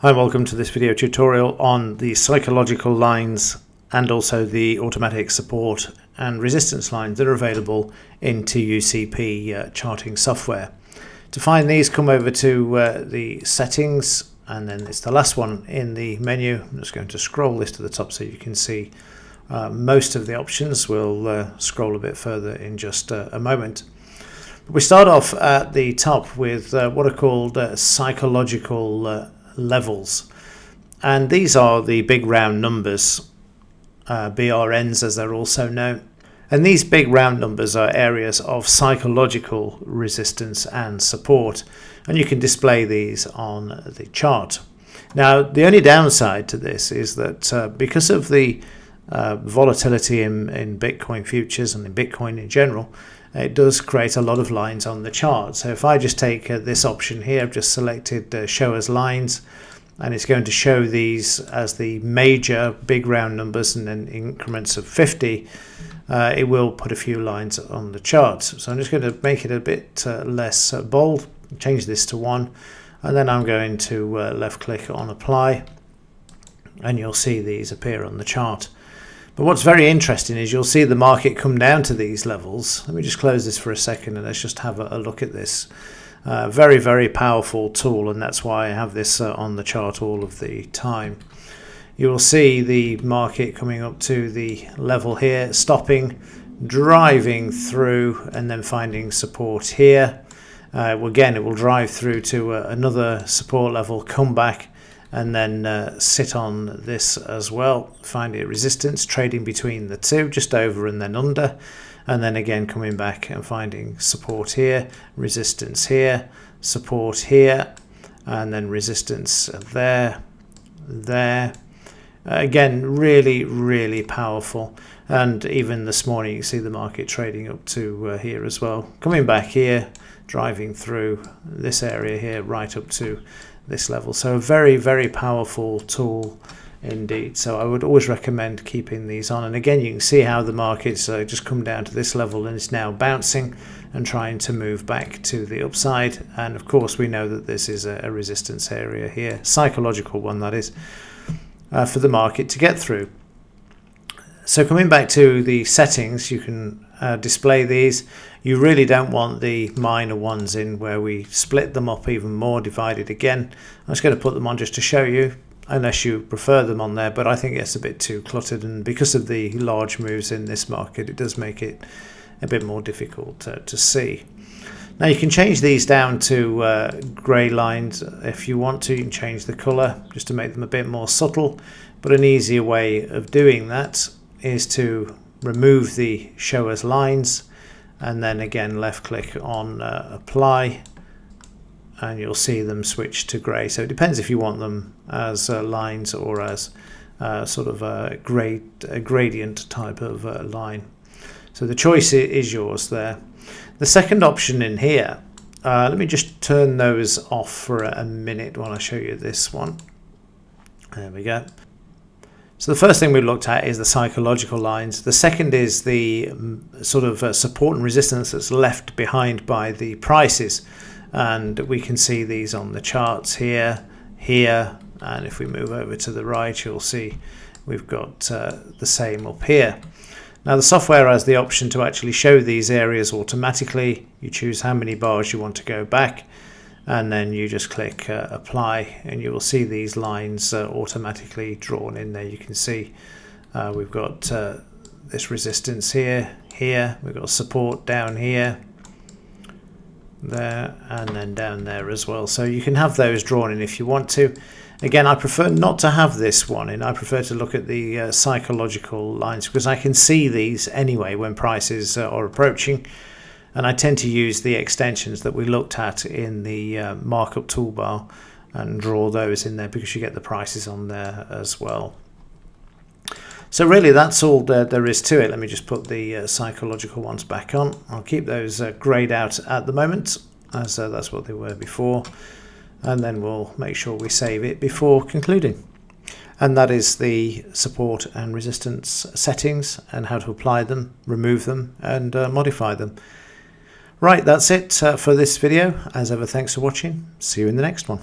Hi, welcome to this video tutorial on the psychological lines and also the automatic support and resistance lines that are available in TUCP charting software. To find these, come over to the settings, and then it's the last one in the menu. I'm just going to scroll this to the top so you can see most of the options. We'll scroll a bit further in just a moment. But we start off at the top with what are called psychological levels, and these are the big round numbers, BRNs as they're also known, and these big round numbers are areas of psychological resistance and support, and you can display these on the chart. Now the only downside to this is that because of the volatility in Bitcoin futures and in Bitcoin in general, it does create a lot of lines on the chart. So if I just take this option here, I've just selected show as lines, and it's going to show these as the major big round numbers, and then increments of 50 it will put a few lines on the chart. So I'm just going to make it a bit less bold, change this to 1, and then I'm going to left click on apply, and you'll see these appear on the chart. But what's very interesting is you'll see the market come down to these levels. Let me just close this for a second and let's just have a look at this. Very, very powerful tool, and that's why I have this on the chart all of the time. You will see the market coming up to the level here, stopping, driving through, and then finding support here. Again, it will drive through to another support level, come back, and then sit on this as well, find a resistance, trading between the two, just over and then under, and then again coming back and finding support here, resistance here, support here, and then resistance there. Again, really, really powerful. And even this morning you see the market trading up to here as well, coming back here, driving through this area here right up to this level. So a very, very powerful tool indeed. So I would always recommend keeping these on. And again, you can see how the market's just come down to this level and it's now bouncing and trying to move back to the upside. And of course we know that this is a resistance area here, psychological one that is, for the market to get through. So coming back to the settings, you can display these. You really don't want the minor ones in where we split them up even more, divided again. I'm just going to put them on just to show you, unless you prefer them on there, but I think it's a bit too cluttered, and because of the large moves in this market, it does make it a bit more difficult to see. Now you can change these down to grey lines if you want to. You can change the colour just to make them a bit more subtle, but an easier way of doing that is to remove the show as lines, and then again left click on apply, and you'll see them switch to grey. So it depends if you want them as lines or as sort of a gradient type of line. So the choice is yours there. The second option in here, let me just turn those off for a minute while I show you this one. There we go. So the first thing we looked at is the psychological lines. The second is the sort of support and resistance that's left behind by the prices. And we can see these on the charts here, and if we move over to the right, you'll see we've got the same up here. Now the software has the option to actually show these areas automatically. You choose how many bars you want to go back, and then you just click apply, and you will see these lines automatically drawn in there. You can see we've got this resistance here, we've got support down here, there, and then down there as well. So you can have those drawn in if you want to. Again, I prefer not to have this one in. I prefer to look at the psychological lines, because I can see these anyway when prices are approaching. And I tend to use the extensions that we looked at in the markup toolbar and draw those in there, because you get the prices on there as well. So really that's all there is to it. Let me just put the psychological ones back on. I'll keep those greyed out at the moment, as that's what they were before. And then we'll make sure we save it before concluding. And that is the support and resistance settings and how to apply them, remove them, and modify them. Right, that's it for this video. As ever, thanks for watching. See you in the next one.